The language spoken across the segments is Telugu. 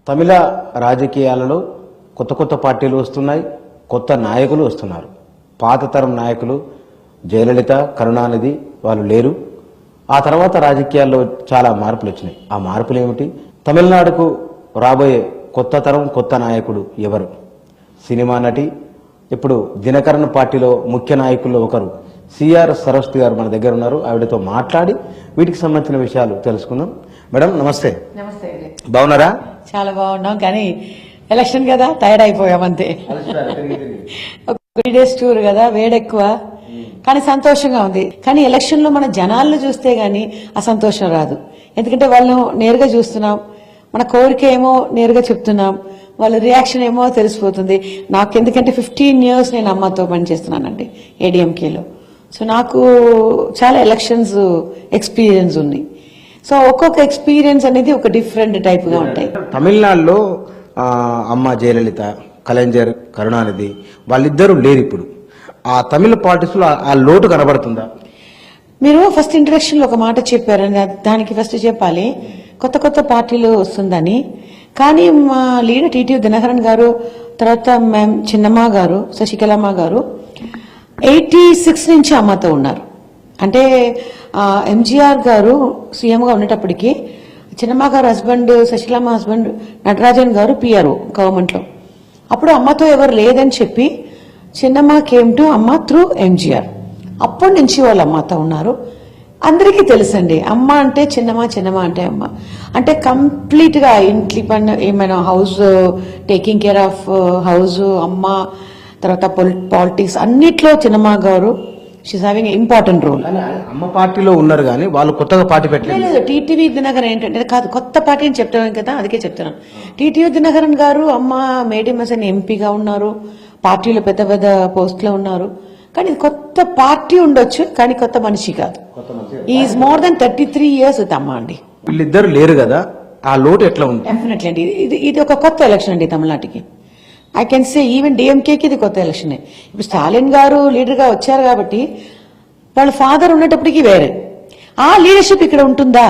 తమిళ రాజకీయాలలో కొత్త కొత్త పార్టీలు వస్తున్నాయి, కొత్త నాయకులు వస్తున్నారు. పాత తరం నాయకులు జయలలిత, కరుణానిధి వాళ్ళు లేరు. ఆ తర్వాత రాజకీయాల్లో చాలా మార్పులు వచ్చినాయి. ఆ మార్పులు ఏమిటి? తమిళనాడుకు రాబోయే కొత్త తరం కొత్త నాయకుడు ఎవరు? సినిమా నటి, ఇప్పుడు దినకరన్ పార్టీలో ముఖ్య నాయకుల్లో ఒకరు సిఆర్ సరస్వతి గారు మన దగ్గర ఉన్నారు. ఆవిడతో మాట్లాడి వీటికి సంబంధించిన విషయాలు తెలుసుకుందాం. మేడం నమస్తే. నమస్తే. బాగున్నారా? చాలా బాగున్నాం, కానీ ఎలక్షన్ కదా టైర్డ్ అయిపోయాం అంతే. ఒక 3 days టూర్ కదా, వేడెక్కువ, కానీ సంతోషంగా ఉంది. కానీ ఎలక్షన్ లో మన జనాలను చూస్తే గానీ ఆ సంతోషం రాదు. ఎందుకంటే వాళ్ళను నేరుగా చూస్తున్నాం, మన కోరిక ఏమో నేరుగా చెప్తున్నాం, వాళ్ళ రియాక్షన్ ఏమో తెలిసిపోతుంది. నాకు ఎందుకంటే 15 years నేను అమ్మతో పనిచేస్తున్నానండి ఏడీఎంకేలో. సో నాకు చాలా ఎలక్షన్స్ ఎక్స్పీరియన్స్ ఉంది. సో ఒక్కొక్క ఎక్స్పీరియన్స్ అనేది ఒక డిఫరెంట్ టైప్ గా ఉంటాయి. తమిళనాడులో అమ్మ జయలలిత, కలెంజర్, కరుణానిధి వాళ్ళిద్దరూ లేరు. ఇప్పుడు ఆ తమిళ పార్టీస్ లో ఆ లోటు కనబడుతుందా? మీరు ఫస్ట్ ఇంట్రడక్షన్ లో ఒక మాట చెప్పారని దానికి ఫస్ట్ చెప్పాలి, కొత్త కొత్త పార్టీలు వస్తుందని. కానీ మా లీడర్ టీటీ దినకరన్ గారు, తర్వాత మ్యామ్ చిన్నమ్మ గారు, శశికళమ్మ గారు 86 నుంచి అమ్మతో ఉన్నారు. అంటే ఎంజీఆర్ గారు సీఎంగా ఉండేటప్పటికి చిన్నమ్మ గారు హస్బెండ్, శశికళమ్మ హస్బెండ్ నటరాజన్ గారు పిఆర్ఓ గవర్నమెంట్ లో. అప్పుడు అమ్మతో ఎవరు లేదని చెప్పి చిన్నమ్మ కేమ్ టు అమ్మ త్రూ ఎంజీఆర్. అప్పటి నుంచి వాళ్ళు అమ్మతో ఉన్నారు. అందరికీ తెలుసండి, అమ్మ అంటే చిన్నమ్మ, చిన్నమ్మ అంటే అమ్మ. అంటే కంప్లీట్ గా ఇంట్లో పని ఏమైనా house taking care of house అమ్మ, తర్వాత పాలిటిక్స్ అన్నిట్లో చిన్నమ్మ గారు షీస్ హావింగ్ ఇంపార్టెంట్ రోల్. అమ్మ పార్టీలో ఉన్నారు కానీ వాళ్ళు కొత్తగా పార్టీ పెట్టలేదు. టీటీవీ దినకరన్ ఏంటంటే కాదు, కొత్త పార్టీ అని చెప్తాను కదా, అందుకే చెప్తున్నాను. టీటీవీ దినకరన్ గారు అమ్మ మేడిమసన్ ఎంపీగా ఉన్నారు, పార్టీలో పెద్ద పెద్ద పోస్ట్లో ఉన్నారు. కానీ కొత్త పార్టీ ఉండొచ్చు, కానీ కొత్త మనిషి కాదు. Is more than 33 years with అమ్మ అండి. వీళ్ళిద్దరు లేరు కదా, ఆ లోటు ఎట్లా ఉంది? డెఫినెట్లీ అండి, ఇది ఒక కొత్త ఎలక్షన్ అండి తమిళనాటికి. ఐ కెన్ సే ఈవెన్ డిఎంకేకి ఇది కొత్త ఎలక్షనే. ఇప్పుడు స్టాలిన్ గారు లీడర్ గా వచ్చారు కాబట్టి వాళ్ళ ఫాదర్ ఉన్నప్పటికీ వేరే ఆ లీడర్షిప్ ఇక్కడ ఉంటుందా?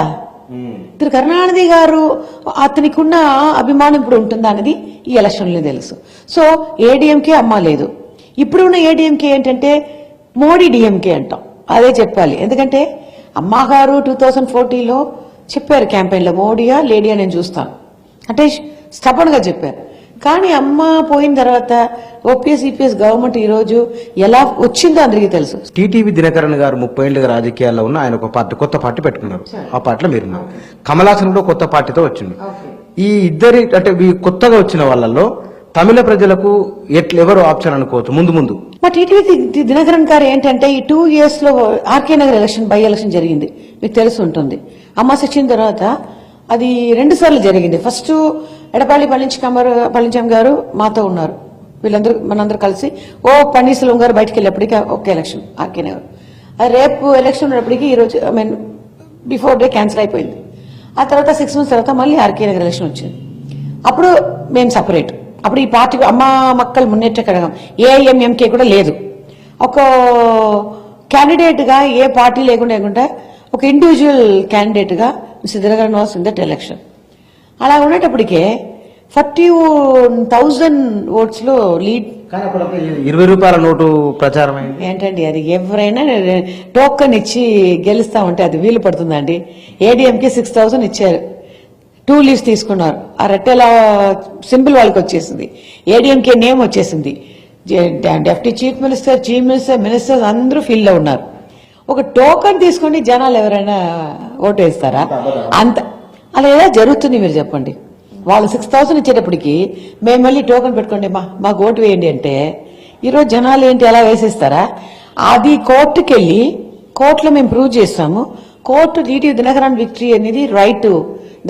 ఇప్పుడు కరుణానిధి గారు అతనికి ఉన్న అభిమానం ఇప్పుడు ఉంటుందా అనేది ఈ ఎలక్షన్ లో తెలుసు. సో ఏడీఎంకే అమ్మ లేదు. ఇప్పుడు ఉన్న ఏడీఎంకే ఏంటంటే మోడీ డిఎంకే అంటాం, అదే చెప్పాలి. ఎందుకంటే అమ్మగారు 2014లో చెప్పారు క్యాంపెయిన్ లో, మోడీయా లేడీయా నేను చూస్తాను అంటే స్టబన్ గా చెప్పారు. కానీ అమ్మ పోయిన తర్వాత ఓపీఎస్ ఈపీఎస్ గవర్నమెంట్ ఈ రోజు ఎలా వచ్చిందో అందరికీ తెలుసు. టీటీవీ దినకరన్ గారు 30 ఏళ్లుగా రాజకీయాల్లో ఉన్న ఆయన ఒక పార్టీ, కొత్త పార్టీ పెట్టుకున్నారు. ఆ పార్టీలో మీరున్నారు. కమలాసన్ కూడా కొత్త పార్టీతో వచ్చింది. ఈ ఇద్దరి అంటే కొత్తగా వచ్చిన వాళ్ళల్లో తమిళ ప్రజలకు ఎవరు ఆప్షన్ అనుకోవచ్చు ముందు ముందు? మా టీటీవీ దినకరన్ గారు ఏంటంటే ఈ 2 years లో RK Nagar election, by election జరిగింది, మీకు తెలిసి ఉంటుంది. అమ్మ సచిన తర్వాత అది 2 సార్లు జరిగింది. ఫస్ట్ ఎడపాలి పళనిస్వామి గారు మాతో ఉన్నారు, వీళ్ళందరూ మనందరూ కలిసి పన్నీర్సెల్వం గారు బయటకు వెళ్ళేప్పటికీ ఒక ఎలక్షన్ ఆర్కే నగర్. అది రేపు ఎలక్షన్ ఉన్నప్పటికీ ఈ రోజు బిఫోర్ డే క్యాన్సిల్ అయిపోయింది. ఆ తర్వాత 6 months తర్వాత మళ్ళీ ఆర్కే నగర్ ఎలక్షన్ వచ్చింది. అప్పుడు మేము సపరేట్. అప్పుడు ఈ పార్టీ అమ్మ మక్కలు మున్నేట్ట కడగం ఏఐఎంఎంకే కూడా లేదు. ఒక క్యాండిడేట్ గా ఏ పార్టీ లేకుండా ఒక ఇండివిజువల్ క్యాండిడేట్ గా mister Dinakaran was in that election. అలా ఉండేటప్పటికే 40,000 votes లో లీడ్. 20 రూపాయల నోటు ప్రచారం ఏంటండి అది? ఎవరైనా టోకన్ ఇచ్చి గెలుస్తా ఉంటే అది వీలు పడుతుందండి. ఏడీఎంకి 6,000 ఇచ్చారు, 2 leaves తీసుకున్నారు. ఆ రెట్టెల సింబల్ వాళ్ళకి వచ్చేసింది, ఏడీఎంకే నేమ్ వచ్చేసింది. డెప్యూటీ చీఫ్ మినిస్టర్, మినిస్టర్స్ అందరూ ఫీల్డ్ లో ఉన్నారు. ఒక టోకన్ తీసుకుని జనాలు ఎవరైనా ఓటు వేస్తారా? అంత అలా ఎలా జరుగుతుంది మీరు చెప్పండి. వాళ్ళు 6,000 ఇచ్చేటప్పటికి మేము మళ్ళీ టోకన్ పెట్టుకోండి మాకు ఓటు వేయండి అంటే ఈరోజు జనాలు ఏంటి అలా వేసేస్తారా? అది కోర్టుకి వెళ్ళి కోర్టులో మేము ప్రూవ్ చేస్తాము. కోర్టు టీటీ దినకరన్ విక్టరీ అనేది రైట్,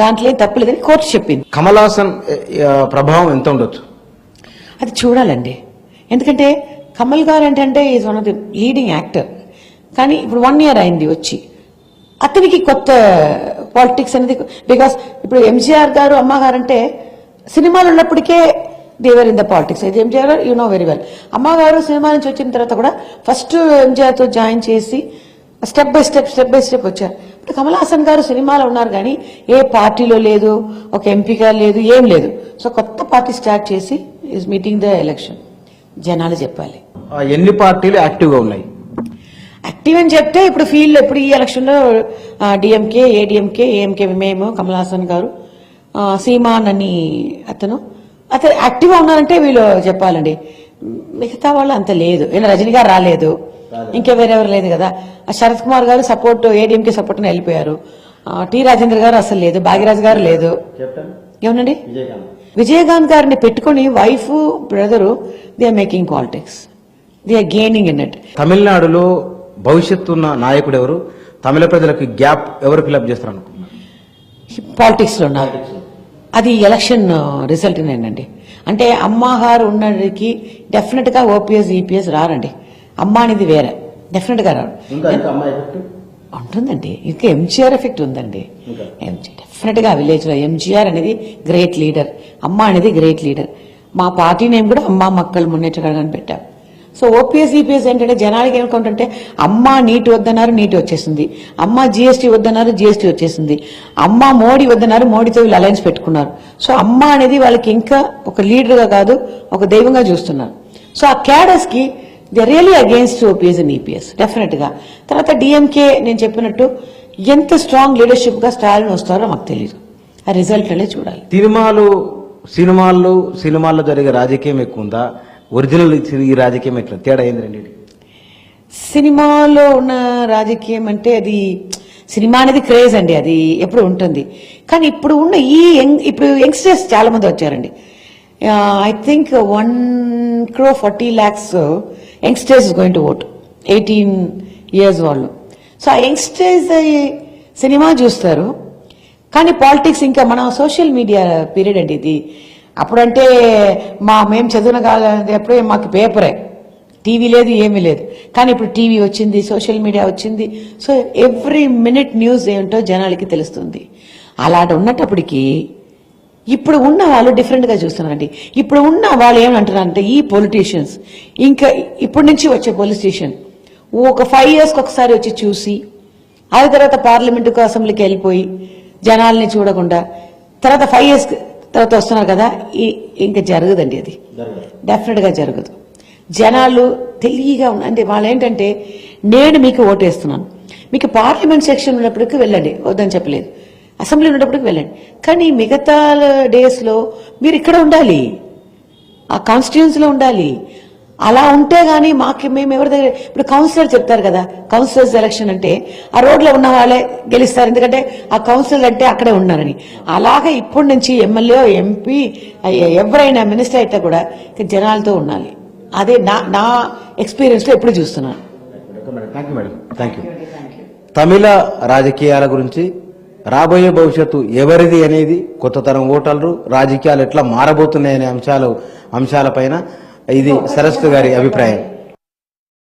దాంట్లో ఏం తప్పలేదని కోర్టు చెప్పింది. కమలాసన్ ప్రభావం ఎంత ఉండొచ్చు అది చూడాలండి. ఎందుకంటే కమల్ గారు ఏంటంటే is one of the leading actor. కానీ ఇప్పుడు 1 year అయింది వచ్చి, అతనికి కొత్త పాలిటిక్స్ అనేది. బికాస్ ఇప్పుడు ఎంజీఆర్ గారు అమ్మగారు అంటే సినిమాలు ఉన్నప్పటికే దేవర్ ఇన్ ద పాలిటిక్స్. అయితే ఎంజీఆర్ గారు యూ నో వెరీ వెల్. అమ్మగారు సినిమా నుంచి వచ్చిన తర్వాత కూడా ఫస్ట్ ఎంజీఆర్ తో జాయిన్ చేసి స్టెప్ బై స్టెప్ వచ్చారు. ఇప్పుడు కమల్ హాసన్ గారు సినిమాలో ఉన్నారు కానీ ఏ పార్టీలో లేదు, ఒక ఎంపీగా లేదు, ఏం లేదు. సో కొత్త పార్టీ స్టార్ట్ చేసి ఈజ్ మీటింగ్ ద ఎలక్షన్. జనాలు చెప్పాలి ఎన్ని పార్టీలు యాక్టివ్గా ఉన్నాయి. యాక్టివ్ అని చెప్తే ఇప్పుడు ఫీల్డ్ ఇప్పుడు ఈ ఎలక్షన్ లో డిఎంకే, ఏఎంకే మేము, కమల్ హాసన్ గారు, సీమాన్ అని అతను యాక్టివ్ గా ఉన్నారంటే వీళ్ళు చెప్పాలండి. మిగతా వాళ్ళు అంత లేదు. ఈయన రజనీ గారు రాలేదు, ఇంకా వేరెవరు లేదు కదా. శరత్ కుమార్ గారు సపోర్ట్ ఏడీఎంకే సపోర్ట్ వెళ్ళిపోయారు. టి రాజేంద్ర గారు అసలు లేదు, భాగ్యరాజ్ గారు లేదు. ఏమనండి విజయకాంత్ గారిని పెట్టుకుని wife brother they are making politics, they are gaining in it. తమిళనాడులో భవిష్యత్తు ఉన్న నాయకుడు ఎవరు? తమిళ ప్రజలకు గ్యాప్ ఎవరు ఫిల్అప్ చేస్తారు అనుకుంటున్నారు? పాలిటిక్స్ లో ఉన్నారు. అది ఎలక్షన్ రిజల్ట్ నేనండి. అంటే అమ్మగారు ఉన్నడికి డెఫినెట్ గా ఓపీఎస్ ఈపీఎస్ రారండి. అమ్మ అనేది వేరే, డెఫినెట్ గా రారు. ఉంటుందండి, ఇంకా ఎంజీఆర్ ఎఫెక్ట్ ఉందండి. డెఫినెట్ గా విలేజ్ లో ఎంజీఆర్ అనేది గ్రేట్ లీడర్, అమ్మ అనేది గ్రేట్ లీడర్. మా పార్టీ నేమ్ కూడా అమ్మ మక్కలు మున్నేటం పెట్టాం. సో ఓపీఎస్ ఈపీఎస్ ఏంటంటే జనాలకి ఏమనుకుంటుంటే అమ్మ నీటి వద్దన్నారు, నీటి వచ్చేసింది. అమ్మ జీఎస్టీ వద్దన్నారు, జీఎస్టీ వచ్చేసింది. అమ్మ మోడీ వద్దన్నారు, మోడీతో వీళ్ళు అలయన్స్ పెట్టుకున్నారు. సో అమ్మ అనేది వాళ్ళకి ఇంకా ఒక లీడర్ గా కాదు, ఒక దైవంగా చూస్తున్నారు. సో ఆ క్యాడర్స్ కి they really against OPS and EPS definite గా. తర్వాత డిఎంకే నేను చెప్పినట్టు ఎంత స్ట్రాంగ్ లీడర్షిప్ గా స్టాలిన్ వస్తారో మాకు తెలియదు. ఆ రిజల్ట్ అనేది చూడాలి. సినిమాల్లో జరిగే రాజకీయం ఎక్కువ ఉందా, ఒరిజినల్ ఈ రాజకీయం ఎట్లా తేడా ఏంటండి? సినిమాలో ఉన్న రాజకీయం అంటే అది సినిమా అనేది క్రేజ్ అండి, అది ఎప్పుడు ఉంటుంది. కానీ ఇప్పుడు ఉన్న ఇప్పుడు యంగ్స్టర్స్ చాలా మంది వచ్చారండి. I think 1,40,00,000 youngsters going to vote, 18 years వాళ్ళు. సో ఆ యంగ్స్టర్స్ సినిమా చూస్తారు, కానీ పాలిటిక్స్ ఇంకా మన సోషల్ మీడియా పీరియడ్ అండి ఇది. అప్పుడంటే మేము చదివిన కాలం ఎప్పుడే మాకు పేపరే, టీవీ లేదు, ఏమీ లేదు. కానీ ఇప్పుడు టీవీ వచ్చింది, సోషల్ మీడియా వచ్చింది. సో ఎవ్రీ మినిట్ న్యూస్ ఏంటో జనాలకి తెలుస్తుంది. అలాంటి ఉన్నప్పటికీ ఇప్పుడు ఉన్న వాళ్ళు డిఫరెంట్ గా చూస్తున్నారండి. ఇప్పుడు ఉన్న వాళ్ళు ఏమంటున్నారంటే ఈ పొలిటీషియన్స్ ఇంకా ఇప్పటి నుంచి వచ్చే పొలిటీషియన్ ఒక 5 years ఒకసారి వచ్చి చూసి ఆ తర్వాత పార్లమెంటుకు అసెంబ్లీకి వెళ్ళిపోయి జనాల్ని చూడకుండా తర్వాత 5 years తర్వాత వస్తున్నారు కదా, ఇంకా జరగదండి. అది డెఫినెట్ గా జరగదు. జనాలు తెలియగా అంటే వాళ్ళు ఏంటంటే నేను మీకు ఓటేస్తున్నాను, మీకు పార్లమెంట్ సెక్షన్ ఉన్నప్పటికీ వెళ్ళండి, వద్దని చెప్పలేదు, అసెంబ్లీ ఉన్నప్పటికీ వెళ్ళండి. కానీ మిగతా డేస్ లో మీరు ఇక్కడ ఉండాలి, ఆ కాన్స్టిట్యూన్సీలో ఉండాలి. అలా ఉంటే గానీ మేము ఎవరి దగ్గర ఇప్పుడు కౌన్సిలర్ చెప్తారు కదా, కౌన్సిలర్స్ ఎలక్షన్ అంటే ఆ రోడ్లో ఉన్న వాళ్ళే గెలుస్తారు, ఎందుకంటే ఆ కౌన్సిలర్ అంటే అక్కడే ఉన్నారని. అలాగే ఇప్పటి నుంచి ఎమ్మెల్యే, ఎంపీ, ఎవరైనా మినిస్టర్ అయితే కూడా జనాలతో ఉండాలి. అదే నా ఎక్స్పీరియన్స్ లో ఎప్పుడు చూస్తున్నాను. Thank you. తమిళ రాజకీయాల గురించి రాబోయే భవిష్యత్తు ఎవరిది అనేది, కొత్త తరం ఓటర్లు, రాజకీయాలు ఎట్లా మారబోతున్నాయనే అంశాలపైన ఇది సరస్వతి గారి అభిప్రాయం.